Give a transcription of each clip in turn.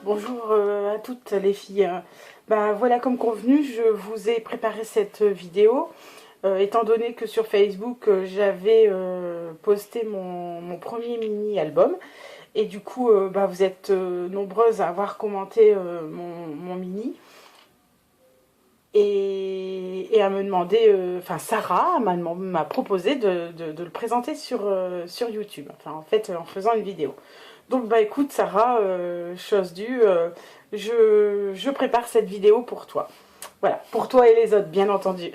Bonjour à toutes les filles. Voilà, comme convenu, je vous ai préparé cette vidéo. Étant donné que sur Facebook, j'avais posté mon premier mini-album. Et du coup, vous êtes nombreuses à avoir commenté mon mini. Et à me demander, Sarah m'a proposé de le présenter sur YouTube. En fait, en faisant une vidéo. Donc écoute Sarah, chose due, je prépare cette vidéo pour toi. Voilà, pour toi et les autres bien entendu.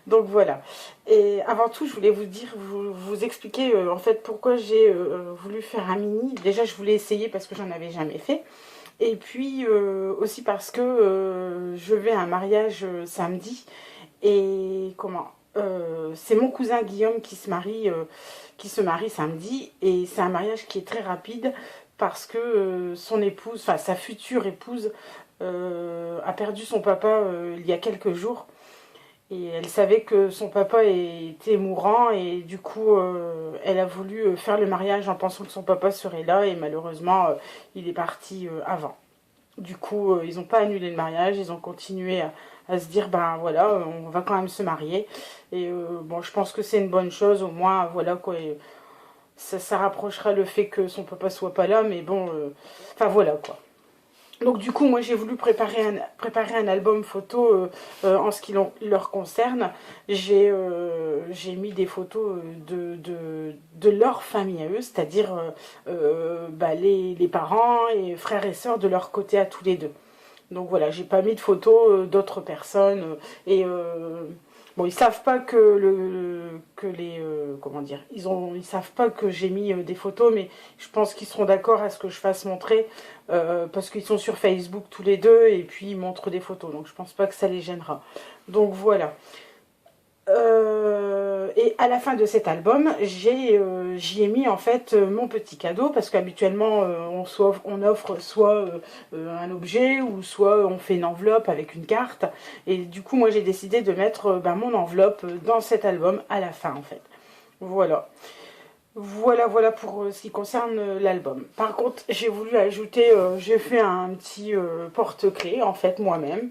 Donc voilà. Et avant tout je voulais vous expliquer en fait pourquoi j'ai voulu faire un mini. Déjà je voulais essayer parce que j'en avais jamais fait. Et puis aussi parce que je vais à un mariage samedi. Et c'est mon cousin Guillaume qui se marie samedi, et c'est un mariage qui est très rapide parce que son épouse, enfin sa future épouse, a perdu son papa il y a quelques jours, et elle savait que son papa était mourant, et du coup elle a voulu faire le mariage en pensant que son papa serait là, et malheureusement il est parti avant. Du coup, ils n'ont pas annulé le mariage, ils ont continué à se dire, voilà, on va quand même se marier. Et je pense que c'est une bonne chose, au moins, voilà, quoi. Ça rapprochera le fait que son papa soit pas là, mais bon, voilà, quoi. Donc du coup, moi, j'ai voulu préparer un album photo en ce qui leur concerne. J'ai mis des photos de leur famille à eux, c'est-à-dire les parents et frères et sœurs de leur côté à tous les deux. Donc voilà, j'ai pas mis de photos d'autres personnes. Ils savent pas ils savent pas que j'ai mis des photos, mais je pense qu'ils seront d'accord à ce que je fasse montrer parce qu'ils sont sur Facebook tous les deux et puis ils montrent des photos, donc je pense pas que ça les gênera. Donc voilà. Et à la fin de cet album, j'y ai mis en fait mon petit cadeau, parce qu'habituellement on offre soit un objet, ou soit on fait une enveloppe avec une carte. Et du coup moi j'ai décidé de mettre mon enveloppe dans cet album à la fin en fait. Voilà. Voilà pour ce qui concerne l'album. Par contre, j'ai voulu ajouter, j'ai fait un petit porte-clés en fait moi-même.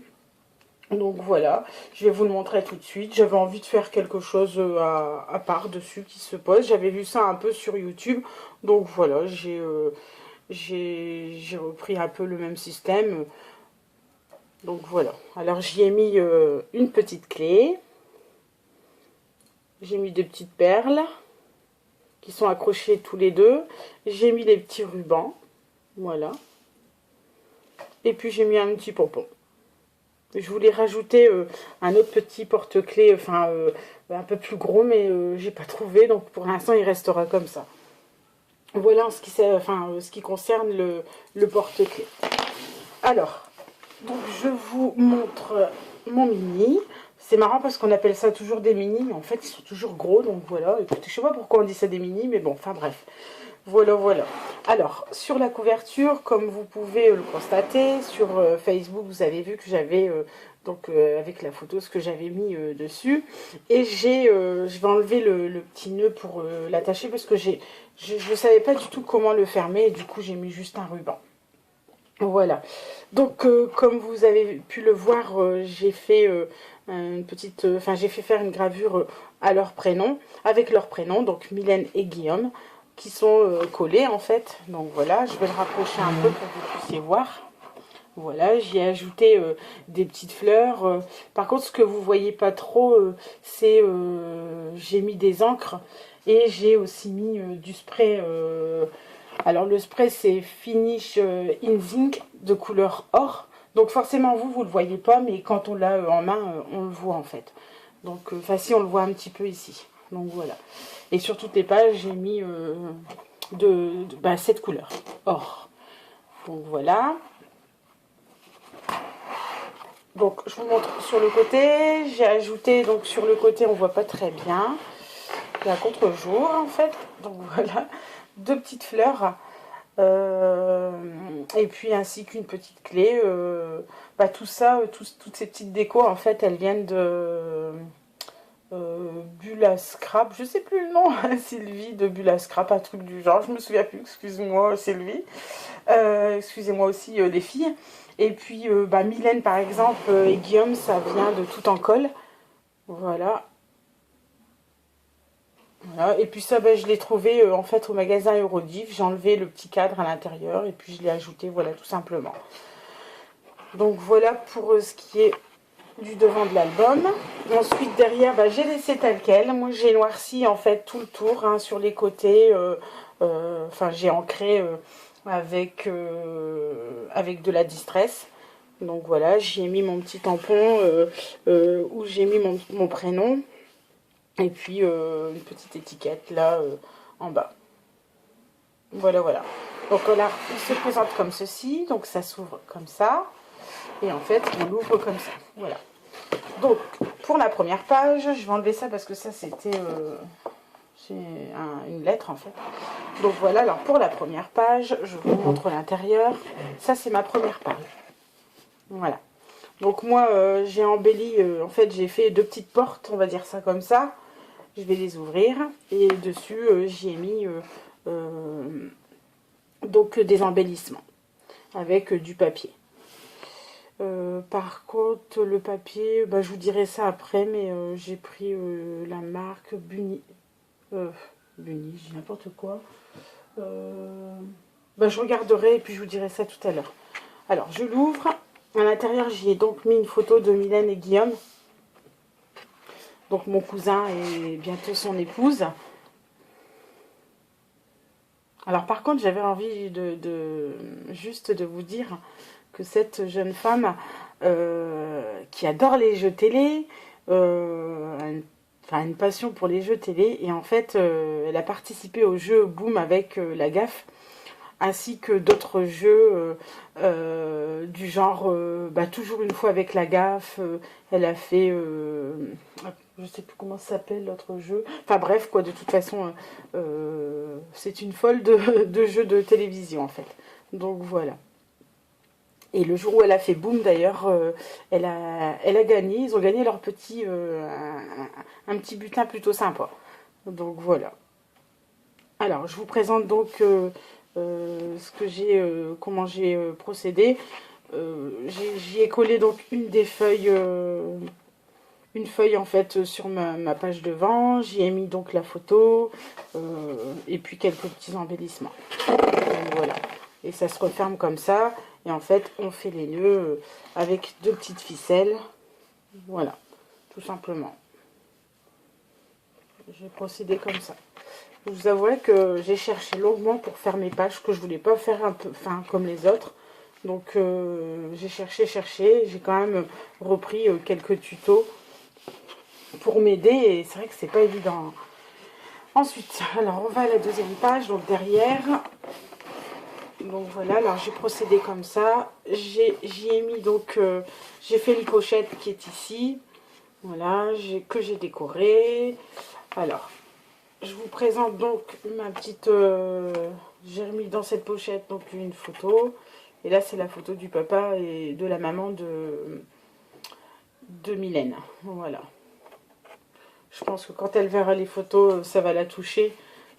Donc voilà, je vais vous le montrer tout de suite. J'avais envie de faire quelque chose à part dessus qui se pose. J'avais vu ça un peu sur YouTube. Donc voilà, j'ai repris un peu le même système. Donc voilà. Alors j'y ai mis une petite clé. J'ai mis des petites perles qui sont accrochées tous les deux. J'ai mis des petits rubans. Voilà. Et puis j'ai mis un petit pompon. Je voulais rajouter un autre petit porte-clés, un peu plus gros, mais j'ai pas trouvé, donc pour l'instant il restera comme ça. Voilà en ce qui concerne le porte-clés. Alors, donc je vous montre mon mini. C'est marrant parce qu'on appelle ça toujours des mini, mais en fait ils sont toujours gros, donc voilà. Écoutez, je sais pas pourquoi on dit ça des mini, mais bon, enfin bref. Voilà. Alors, sur la couverture, comme vous pouvez le constater, sur Facebook, vous avez vu que j'avais, avec la photo, ce que j'avais mis dessus. Et je vais enlever le petit nœud pour l'attacher, parce que je ne savais pas du tout comment le fermer, et du coup, j'ai mis juste un ruban. Voilà. Donc, comme vous avez pu le voir, j'ai fait j'ai fait faire une gravure à leur prénom, avec leur prénom, donc Mylène et Guillaume, qui sont collés en fait. Donc voilà, je vais le rapprocher un peu pour que vous puissiez voir. Voilà, j'y ai ajouté des petites fleurs. Par contre, ce que vous voyez pas trop, c'est j'ai mis des encres, et j'ai aussi mis du spray. Alors le spray, c'est Finish in Zinc de couleur or. Donc forcément vous le voyez pas, mais quand on l'a en main, on le voit en fait. Donc si, on le voit un petit peu ici. Donc voilà. Et sur toutes les pages, j'ai mis cette couleur, or. Donc voilà. Donc je vous montre sur le côté. J'ai ajouté, donc sur le côté, on voit pas très bien. Il y a un contre-jour en fait. Donc voilà. Deux petites fleurs Et puis ainsi qu'une petite clé. Tout ça, toutes ces petites décos, en fait, elles viennent de Bula Scrap, je sais plus le nom, Sylvie de Bula Scrap, un truc du genre, je me souviens plus, excuse-moi Sylvie, excusez-moi aussi les filles. Et puis Mylène par exemple et Guillaume, ça vient de Tout en Colle, voilà. Voilà. Et puis ça, je l'ai trouvé en fait au magasin Eurodiv, j'ai enlevé le petit cadre à l'intérieur et puis je l'ai ajouté, voilà, tout simplement. Donc voilà pour ce qui est du devant de l'album. Ensuite derrière, j'ai laissé tel quel. Moi j'ai noirci en fait tout le tour, hein, sur les côtés. J'ai ancré avec de la distress. Donc voilà, j'y ai mis mon petit tampon où j'ai mis mon prénom. Et puis une petite étiquette là en bas. Voilà, voilà. Donc là, il se présente comme ceci. Donc ça s'ouvre comme ça. Et en fait, on l'ouvre comme ça. Voilà. Donc, pour la première page, je vais enlever ça parce que ça, c'était une lettre, en fait. Donc, voilà. Alors, pour la première page, je vous montre l'intérieur. Ça, c'est ma première page. Voilà. Donc, moi, j'ai embelli... en fait, j'ai fait 2 petites portes, on va dire ça comme ça. Je vais les ouvrir. Et dessus, j'y ai mis donc des embellissements avec du papier. Par contre, le papier, je vous dirai ça après, mais j'ai pris la marque Bunny. Bunny, j'ai n'importe quoi. Je regarderai et puis je vous dirai ça tout à l'heure. Alors, je l'ouvre. À l'intérieur, j'y ai donc mis une photo de Mylène et Guillaume. Donc, mon cousin et bientôt son épouse. Alors, par contre, j'avais envie juste de vous dire que cette jeune femme qui adore les jeux télé, a une passion pour les jeux télé, et en fait elle a participé au jeu Boom avec la gaffe, ainsi que d'autres jeux du genre toujours une fois avec la gaffe. Elle a fait je sais plus comment ça s'appelle l'autre jeu, enfin bref quoi, de toute façon c'est une folle de jeux de télévision en fait. Donc voilà. Et le jour où elle a fait boom d'ailleurs, elle a gagné. Ils ont gagné leur petit, un petit butin plutôt sympa. Donc voilà. Alors je vous présente donc ce que j'ai, comment j'ai procédé. J'y ai collé donc une feuille en fait sur ma page devant. J'y ai mis donc la photo et puis quelques petits embellissements. Donc voilà. Et ça se referme comme ça. Et en fait, on fait les nœuds avec 2 petites ficelles. Voilà, tout simplement. J'ai procédé comme ça. Je vous avouerai que j'ai cherché longuement pour faire mes pages, que je voulais pas faire un peu comme les autres. Donc j'ai cherché. J'ai quand même repris quelques tutos pour m'aider. Et c'est vrai que c'est pas évident. Ensuite, alors on va à la 2e page, donc derrière. Donc voilà, alors j'ai procédé comme ça. J'y ai mis donc, j'ai fait une pochette qui est ici. Voilà, que j'ai décoré. Alors, je vous présente donc ma petite... j'ai remis dans cette pochette donc une photo. Et là, c'est la photo du papa et de la maman de Mylène. Voilà. Je pense que quand elle verra les photos, ça va la toucher.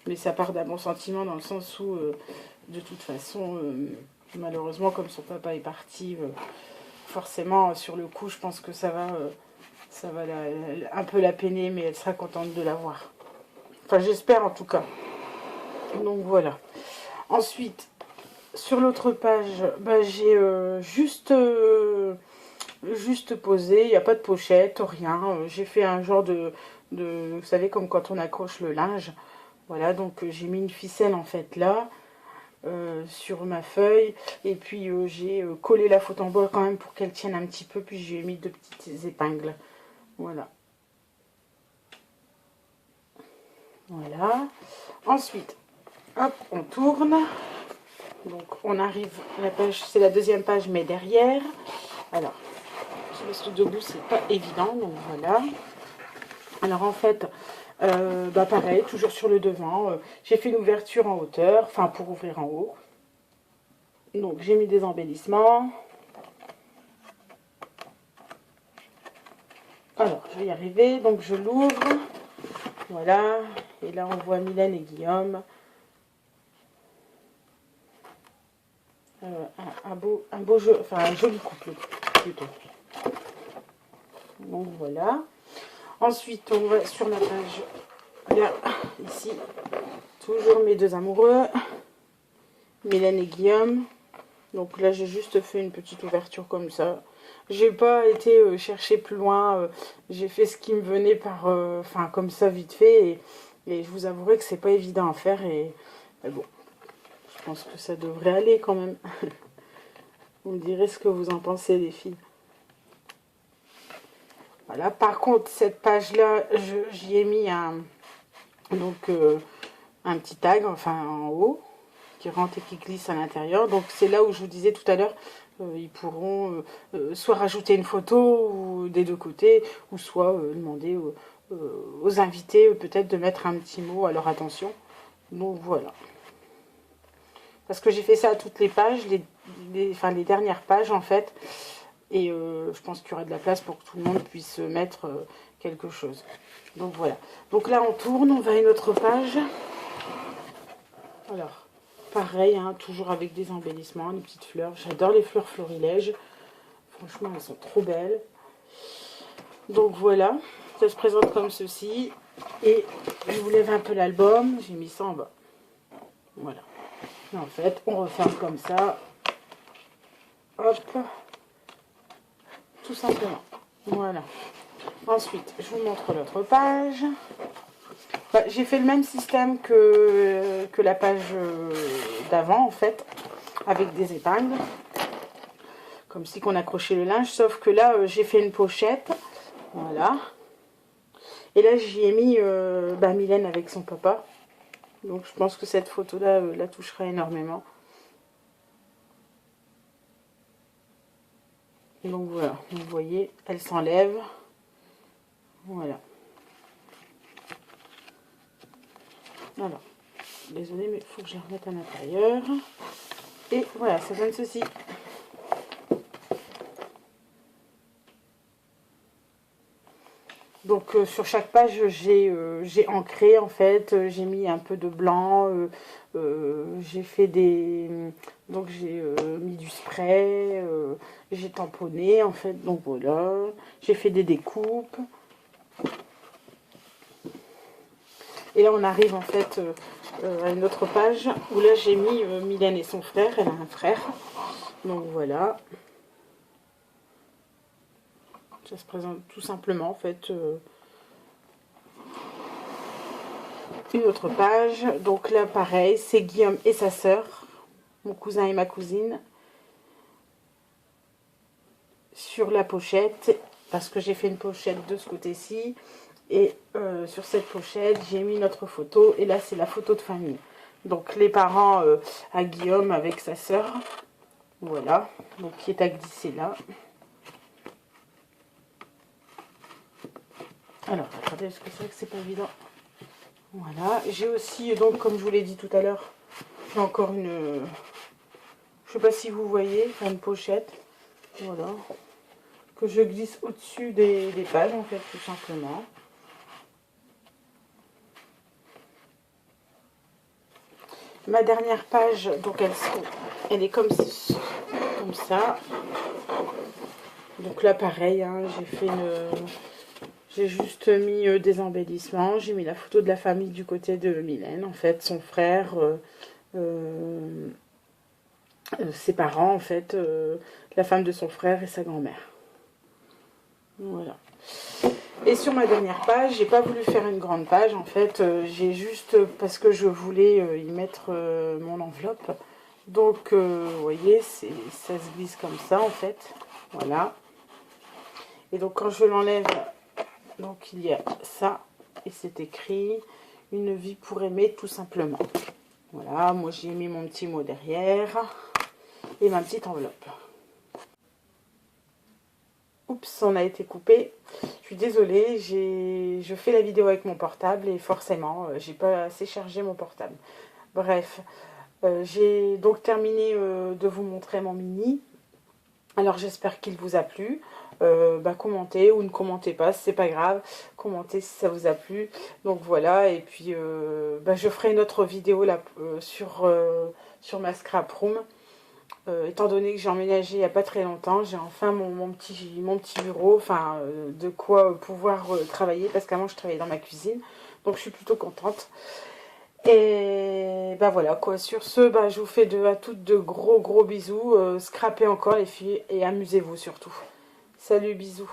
Mais ça part d'un bon sentiment dans le sens où... de toute façon, malheureusement, comme son papa est parti, forcément, sur le coup, je pense que ça va un peu la peiner, mais elle sera contente de la voir. Enfin, j'espère en tout cas. Donc voilà. Ensuite, sur l'autre page, j'ai juste posé, il n'y a pas de pochette, rien. J'ai fait un genre de, vous savez, comme quand on accroche le linge. Voilà, donc j'ai mis une ficelle en fait là. Sur ma feuille, et puis j'ai collé la photo en bas quand même pour qu'elle tienne un petit peu, puis j'ai mis 2 petites épingles. Voilà. Ensuite, hop, on tourne. Donc on arrive, la page, c'est la 2e page, mais derrière. Alors, je laisse le debout, c'est pas évident, donc voilà. Alors en fait, pareil, toujours sur le devant, j'ai fait une ouverture en hauteur, enfin pour ouvrir en haut. Donc j'ai mis des embellissements. Alors je vais y arriver, donc je l'ouvre. Voilà, et là on voit Mylène et Guillaume. Un beau jeu, enfin un joli couple plutôt. Donc voilà. Ensuite on va sur la page, là, ici, toujours mes deux amoureux, Mylène et Guillaume. Donc là j'ai juste fait une petite ouverture comme ça. J'ai pas été chercher plus loin, j'ai fait ce qui me venait par, enfin comme ça vite fait, et je vous avouerai que c'est pas évident à faire, mais bon, je pense que ça devrait aller quand même. Vous me direz ce que vous en pensez les filles. Voilà, par contre cette page là, j'y ai mis un petit tag, enfin en haut, qui rentre et qui glisse à l'intérieur. Donc c'est là où je vous disais tout à l'heure, ils pourront soit rajouter une photo ou des deux côtés, ou soit demander aux invités peut-être de mettre un petit mot à leur attention. Donc voilà. Parce que j'ai fait ça à toutes les pages, enfin les dernières pages en fait. Et je pense qu'il y aura de la place pour que tout le monde puisse mettre quelque chose. Donc voilà. Donc là on tourne, on va à une autre page. Alors, pareil, hein, toujours avec des embellissements, des petites fleurs. J'adore les fleurs florilèges. Franchement, elles sont trop belles. Donc voilà, ça se présente comme ceci. Et je vous lève un peu l'album. J'ai mis ça en bas. Voilà. Et en fait, on referme comme ça. Hop. Tout simplement. Voilà. Ensuite, je vous montre l'autre page. Bah, j'ai fait le même système que la page d'avant, en fait, avec des épingles. Comme si qu'on accrochait le linge, sauf que là, j'ai fait une pochette. Voilà. Et là, j'y ai mis Mylène avec son papa. Donc, je pense que cette photo-là la touchera énormément. Donc, voilà. Vous voyez, elle s'enlève. Voilà. Alors, désolée, mais il faut que je la remette à l'intérieur. Et voilà, ça donne ceci. Donc sur chaque page, j'ai ancré en fait, j'ai mis un peu de blanc, j'ai fait des... Donc j'ai mis du spray, j'ai tamponné en fait, donc voilà. J'ai fait des découpes. Et là on arrive en fait à une autre page où là j'ai mis Mylène et son frère, elle a un frère. Donc voilà. Ça se présente tout simplement en fait. Une autre page, donc là pareil, c'est Guillaume et sa sœur, mon cousin et ma cousine, sur la pochette, parce que j'ai fait une pochette de ce côté-ci, et sur cette pochette, j'ai mis notre photo, et là c'est la photo de famille. Donc les parents à Guillaume avec sa sœur, voilà, donc qui est à glisser là. Alors, attendez, parce que c'est vrai que c'est pas évident. Voilà, j'ai aussi, donc comme je vous l'ai dit tout à l'heure, j'ai encore une, je sais pas si vous voyez, une pochette, voilà, que je glisse au-dessus des pages en fait, tout simplement. Ma dernière page, donc elle est comme ça. Donc là pareil, hein, j'ai juste mis des embellissements. J'ai mis la photo de la famille du côté de Mylène, en fait, son frère, ses parents, en fait, la femme de son frère et sa grand-mère. Voilà. Et sur ma dernière page, j'ai pas voulu faire une grande page, en fait, j'ai juste, parce que je voulais y mettre mon enveloppe. Donc, vous voyez, ça se glisse comme ça, en fait. Voilà. Et donc, quand je l'enlève, donc il y a ça, et c'est écrit « Une vie pour aimer, tout simplement ». Voilà, moi j'ai mis mon petit mot derrière, et ma petite enveloppe. Oups, on a été coupé. Je suis désolée, je fais la vidéo avec mon portable, et forcément, j'ai pas assez chargé mon portable. Bref, J'ai donc terminé de vous montrer mon mini. Alors j'espère qu'il vous a plu. Commentez ou ne commentez pas, c'est pas grave. Commentez si ça vous a plu. Donc voilà, et puis je ferai une autre vidéo là sur ma scrap room. Étant donné que j'ai emménagé il n'y a pas très longtemps, j'ai enfin mon petit bureau, enfin de quoi pouvoir travailler, parce qu'avant je travaillais dans ma cuisine, donc je suis plutôt contente. Et voilà quoi, sur ce, je vous fais à toutes de gros bisous, scrapez encore les filles et amusez-vous surtout. Salut, bisous.